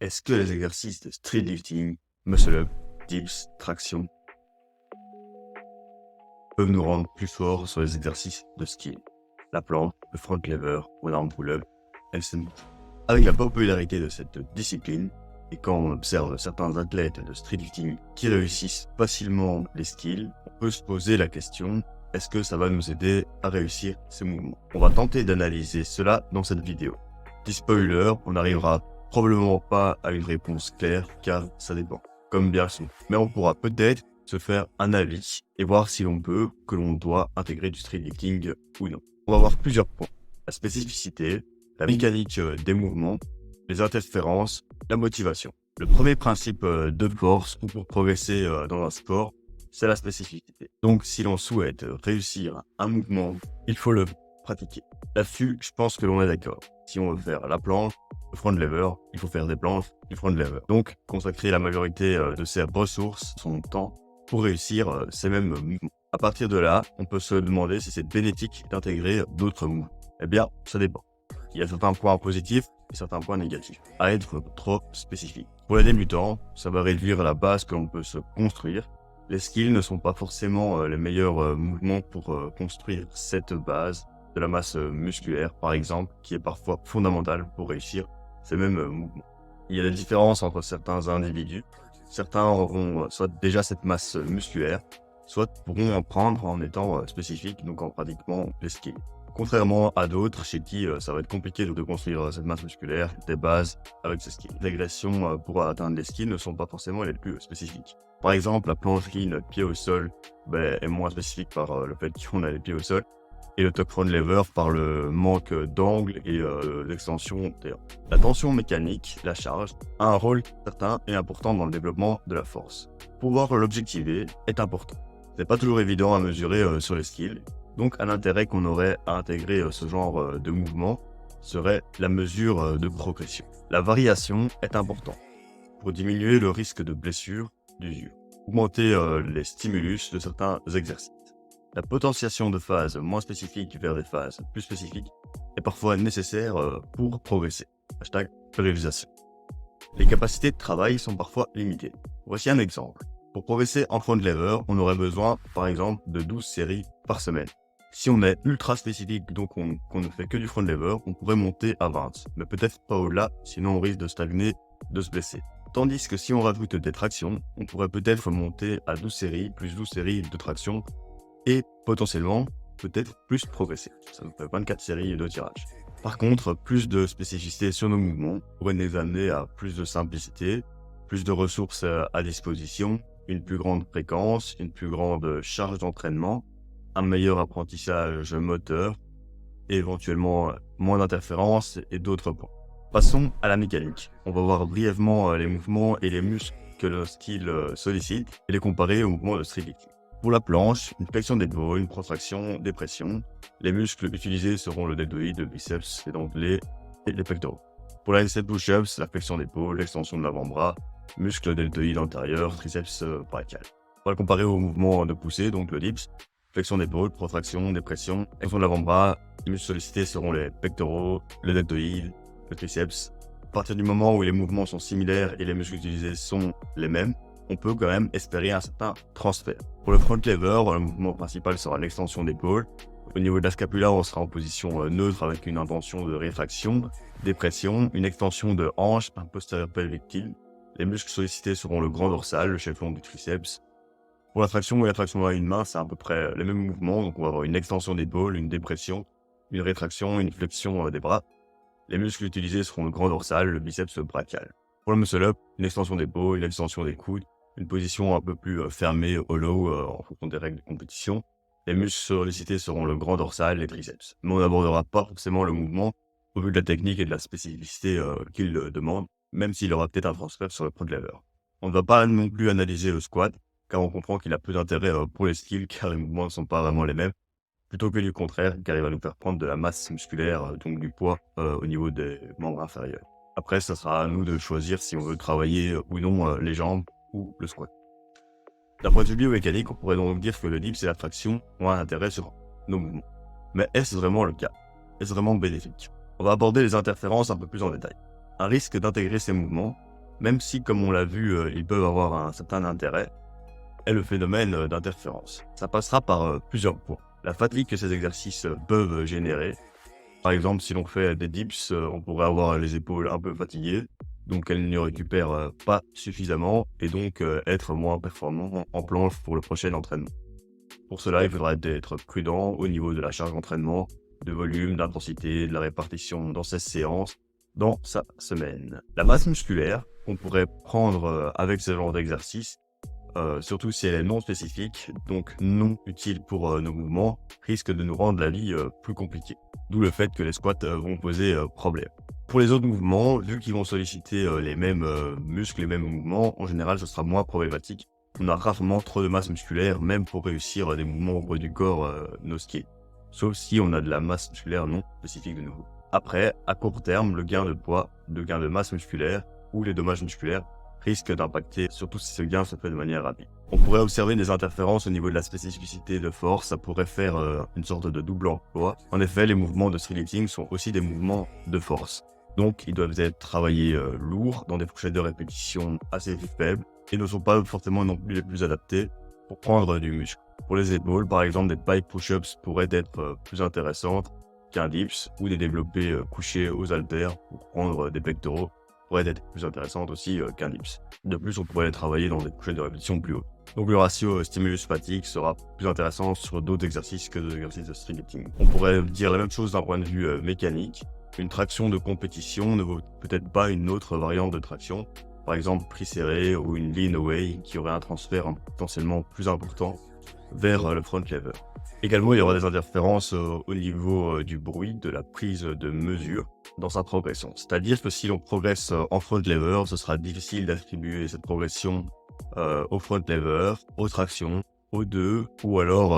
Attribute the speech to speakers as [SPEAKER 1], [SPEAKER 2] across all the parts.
[SPEAKER 1] Est-ce que les exercices de street lifting, muscle up, dips, traction peuvent nous rendre plus forts sur les exercices de skill? La planche, le front lever ou l'arm pull-up, elles se mettent. Avec la popularité de cette discipline, et quand on observe certains athlètes de street lifting qui réussissent facilement les skills, on peut se poser la question, est-ce que ça va nous aider à réussir ces mouvements? On va tenter d'analyser cela dans cette vidéo. Petit spoiler, on n'arrivera probablement pas à une réponse claire car ça dépend, comme bien souvent. Mais on pourra peut-être se faire un avis et voir si l'on peut, que l'on doit intégrer du street lifting ou non. On va voir plusieurs points. La spécificité, la mécanique des mouvements, les interférences, la motivation. Le premier principe de force ou pour progresser dans un sport, c'est la spécificité. Donc si l'on souhaite réussir un mouvement, il faut le pratiquer. Là-dessus, je pense que l'on est d'accord. Si on veut faire la planche, le front lever, il faut faire des planches, du front lever. Donc, consacrer la majorité de ses ressources, son temps, pour réussir ces mêmes mouvements. À partir de là, on peut se demander si c'est bénéfique d'intégrer d'autres mouvements. Eh bien, ça dépend. Il y a certains points positifs et certains points négatifs, à être trop spécifique. Pour les débutants, ça va réduire la base que l'on peut se construire. Les skills ne sont pas forcément les meilleurs mouvements pour construire cette base de la masse musculaire, par exemple, qui est parfois fondamentale pour réussir ces mêmes mouvements. Il y a des différences entre certains individus. Certains auront soit déjà cette masse musculaire, soit pourront en prendre en étant spécifiques, donc en pratiquement les skills. Contrairement à d'autres chez qui ça va être compliqué de construire cette masse musculaire, des bases avec ces skills. Les régressions pour atteindre les skills ne sont pas forcément les plus spécifiques. Par exemple, la planche clean pied au sol est moins spécifique par le fait qu'on a les pieds au sol. Et le tuck front lever par le manque d'angle et l'extension. La tension mécanique, la charge, a un rôle certain et important dans le développement de la force. Pouvoir l'objectiver est important. C'est pas toujours évident à mesurer sur les skills, donc un intérêt qu'on aurait à intégrer ce genre de mouvement serait la mesure de progression. La variation est importante pour diminuer le risque de blessure d'usure, augmenter les stimulus de certains exercices. La potentiation de phases moins spécifiques vers des phases plus spécifiques est parfois nécessaire pour progresser. #périodisation. Les capacités de travail sont parfois limitées. Voici un exemple. Pour progresser en front lever, on aurait besoin, par exemple, de 12 séries par semaine. Si on est ultra spécifique, donc qu'on ne fait que du front lever, on pourrait monter à 20, mais peut-être pas au-delà, sinon on risque de stagner, de se blesser. Tandis que si on rajoute des tractions, on pourrait peut-être monter à 12 séries, plus 12 séries de tractions, et potentiellement, peut-être plus progresser. Ça nous fait 24 séries de tirage. Par contre, plus de spécificité sur nos mouvements pourrait nous amener à plus de simplicité, plus de ressources à disposition, une plus grande fréquence, une plus grande charge d'entraînement, un meilleur apprentissage moteur, et éventuellement moins d'interférences et d'autres points. Passons à la mécanique. On va voir brièvement les mouvements et les muscles que le skill sollicite et les comparer aux mouvements de street lifting. Pour la planche, une flexion d'épaule, une protraction, des pressions. Les muscles utilisés seront le deltoïde, le biceps, les dentelés et les pectoraux. Pour la handstand push-ups, la flexion d'épaule, l'extension de l'avant-bras, muscle deltoïde antérieur, triceps brachial. On va le comparer au mouvement de poussée, donc le dips. Flexion d'épaule, protraction, dépression, extension de l'avant-bras. Les muscles sollicités seront les pectoraux, le deltoïde, le triceps. À partir du moment où les mouvements sont similaires et les muscles utilisés sont les mêmes, on peut quand même espérer un certain transfert. Pour le front lever, le mouvement principal sera l'extension d'épaule. Au niveau de la scapula, on sera en position neutre avec une intention de rétraction, dépression, une extension de hanche, un postérieur pelvictile. Les muscles sollicités seront le grand dorsal, le chef long du triceps. Pour la traction et la traction à une main, c'est à peu près les mêmes mouvements. Donc on va avoir une extension d'épaule, une dépression, une rétraction, une flexion des bras. Les muscles utilisés seront le grand dorsal, le biceps brachial. Pour le muscle up, une extension d'épaule, une extension des coudes, une position un peu plus fermée, hollow, en fonction des règles de compétition. Les muscles sollicités seront le grand dorsal, les triceps. Mais on n'abordera pas forcément le mouvement au vu de la technique et de la spécificité qu'il demande, même s'il aura peut-être un transfert sur le front lever. On ne va pas non plus analyser le squat, car on comprend qu'il a peu d'intérêt pour les skills, car les mouvements ne sont pas vraiment les mêmes, plutôt que du contraire, car il va nous faire prendre de la masse musculaire, donc du poids au niveau des membres inférieurs. Après, ça sera à nous de choisir si on veut travailler ou non les jambes ou le squat. D'un point de vue biomécanique, on pourrait donc dire que le dips et la traction ont un intérêt sur nos mouvements. Mais est-ce vraiment le cas? Est-ce vraiment bénéfique? On va aborder les interférences un peu plus en détail. Un risque d'intégrer ces mouvements même si, comme on l'a vu, ils peuvent avoir un certain intérêt, est le phénomène d'interférence. Ça passera par plusieurs points. La fatigue que ces exercices peuvent générer. Par exemple, si l'on fait des dips, on pourrait avoir les épaules un peu fatiguées, donc elles ne récupèrent pas suffisamment et donc être moins performant en planche pour le prochain entraînement. Pour cela, il faudra être prudent au niveau de la charge d'entraînement, de volume, d'intensité, de la répartition dans ces séances, dans sa semaine. La masse musculaire qu'on pourrait prendre avec ce genre d'exercice, surtout si elle est non spécifique, donc non utile pour nos mouvements, risque de nous rendre la vie plus compliquée. D'où le fait que les squats vont poser problème. Pour les autres mouvements, vu qu'ils vont solliciter les mêmes muscles, les mêmes mouvements, en général, ce sera moins problématique. On a rarement trop de masse musculaire, même pour réussir des mouvements au poids du corps no skill. Sauf si on a de la masse musculaire non spécifique de nouveau. Après, à court terme, le gain de poids, le gain de masse musculaire ou les dommages musculaires risque d'impacter, surtout si ce gain se fait de manière rapide. On pourrait observer des interférences au niveau de la spécificité de force, ça pourrait faire une sorte de double emploi. En effet, les mouvements de streetlifting sont aussi des mouvements de force. Donc, ils doivent être travaillés lourds, dans des fourchettes de répétition assez faibles, et ne sont pas forcément non plus les plus adaptés pour prendre du muscle. Pour les épaules, par exemple, des pike push-ups pourraient être plus intéressantes qu'un dips, ou des développés couchés aux haltères pour prendre des pectoraux pourrait être plus intéressante aussi qu'un dips. De plus, on pourrait les travailler dans des fourchettes de répétition plus hautes. Donc le ratio stimulus-fatigue sera plus intéressant sur d'autres exercices que des exercices de streetlifting. On pourrait dire la même chose d'un point de vue mécanique. Une traction de compétition ne vaut peut-être pas une autre variante de traction, par exemple prise serré ou une lean away qui aurait un transfert potentiellement plus important vers le front lever. Également, il y aura des interférences au niveau du bruit, de la prise de mesure dans sa progression. C'est-à-dire que si l'on progresse en front lever, ce sera difficile d'attribuer cette progression au front lever, aux tractions, aux deux, ou alors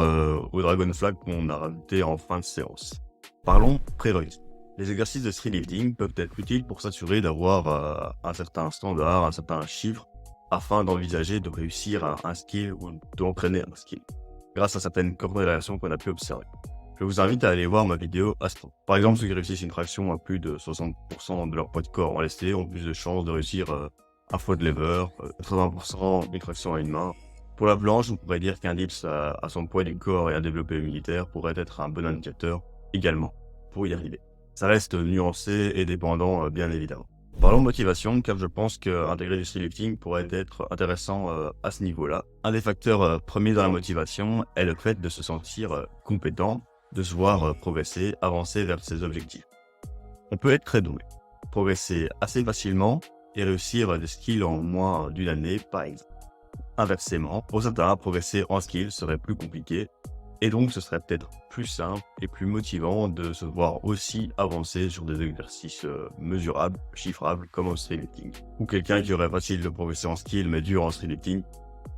[SPEAKER 1] au dragon flag qu'on a rajouté en fin de séance. Parlons prérequis. Les exercices de streetlifting peuvent être utiles pour s'assurer d'avoir un certain standard, un certain chiffre, afin d'envisager de réussir un skill ou d'entraîner un skill, grâce à certaines corrélations qu'on a pu observer. Je vous invite à aller voir ma vidéo Astro. Par exemple, ceux qui réussissent une traction à plus de 60% de leur poids de corps en lesté ont plus de chances de réussir un front lever, 80% une traction à une main. Pour la planche, on pourrait dire qu'un dips à son poids du corps et un développé militaire pourrait être un bon indicateur également pour y arriver. Ça reste nuancé et dépendant bien évidemment. Parlons de motivation, car je pense qu'intégrer du streetlifting pourrait être intéressant à ce niveau-là. Un des facteurs premiers dans la motivation est le fait de se sentir compétent, de se voir progresser, avancer vers ses objectifs. On peut être très doué, progresser assez facilement et réussir des skills en moins d'une année, par exemple. Inversement, pour certains, progresser en skills serait plus compliqué, et donc ce serait peut-être plus simple et plus motivant de se voir aussi avancer sur des exercices mesurables, chiffrables, comme au streetlifting. Ou quelqu'un qui aurait facile de progresser en skill mais dur en streetlifting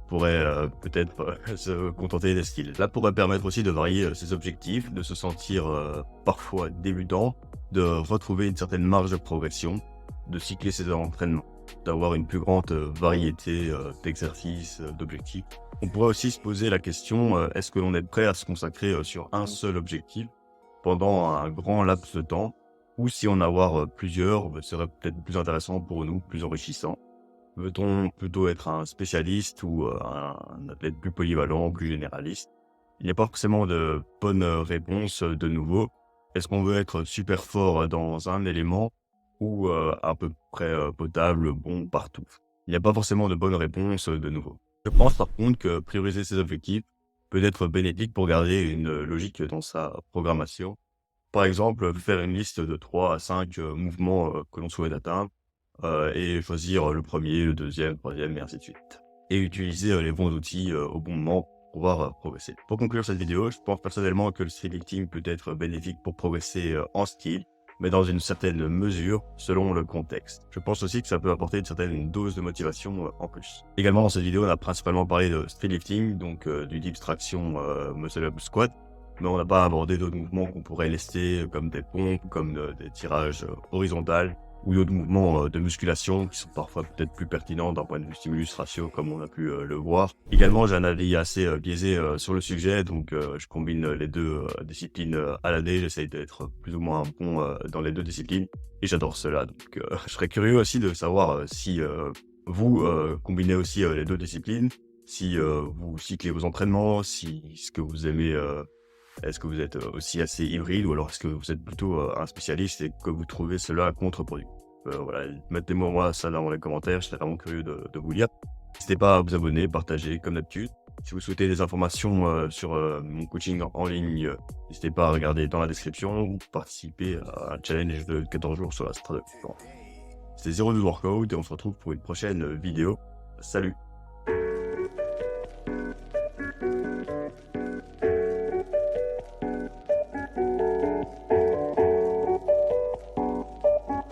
[SPEAKER 1] pourrait peut-être se contenter des skills. Cela pourrait permettre aussi de varier ses objectifs, de se sentir parfois débutant, de retrouver une certaine marge de progression, de cycler ses entraînements, d'avoir une plus grande variété d'exercices, d'objectifs. On pourrait aussi se poser la question, est-ce que l'on est prêt à se consacrer sur un seul objectif pendant un grand laps de temps, ou si en avoir plusieurs serait peut-être plus intéressant pour nous, plus enrichissant. Veut-on plutôt être un spécialiste ou un athlète plus polyvalent, plus généraliste? Il n'y a pas forcément de bonne réponse de nouveau. Est-ce qu'on veut être super fort dans un élément ou à peu près potable, bon partout? Il n'y a pas forcément de bonne réponse de nouveau. Je pense par contre que prioriser ses objectifs peut être bénéfique pour garder une logique dans sa programmation. Par exemple, faire une liste de 3 à 5 mouvements que l'on souhaite atteindre et choisir le premier, le deuxième, le troisième et ainsi de suite. Et utiliser les bons outils au bon moment pour pouvoir progresser. Pour conclure cette vidéo, je pense personnellement que le streetlifting peut être bénéfique pour progresser en skill, mais dans une certaine mesure, selon le contexte. Je pense aussi que ça peut apporter une certaine dose de motivation en plus. Également, dans cette vidéo, on a principalement parlé de streetlifting, donc du dips traction muscle-up squat, mais on n'a pas abordé d'autres mouvements qu'on pourrait lester, comme des pompes, comme des tirages horizontaux, ou d'autres mouvements de musculation qui sont parfois peut-être plus pertinents d'un point de vue stimulus ratio comme on a pu le voir. Également, j'ai un avis assez biaisé sur le sujet, donc je combine les deux disciplines à l'année. J'essaye d'être plus ou moins bon dans les deux disciplines et j'adore cela. Donc je serais curieux aussi de savoir si vous combinez aussi les deux disciplines, si vous cyclez vos entraînements, si ce que vous aimez est-ce que vous êtes aussi assez hybride ou alors est-ce que vous êtes plutôt un spécialiste et que vous trouvez cela contre-productif? Voilà, mettez-moi ça dans les commentaires, je serais vraiment curieux de vous lire. N'hésitez pas à vous abonner, partager comme d'habitude. Si vous souhaitez des informations sur mon coaching en ligne, n'hésitez pas à regarder dans la description ou participer à un challenge de 14 jours sur la stratégie. C'était 02 Workout et on se retrouve pour une prochaine vidéo. Salut!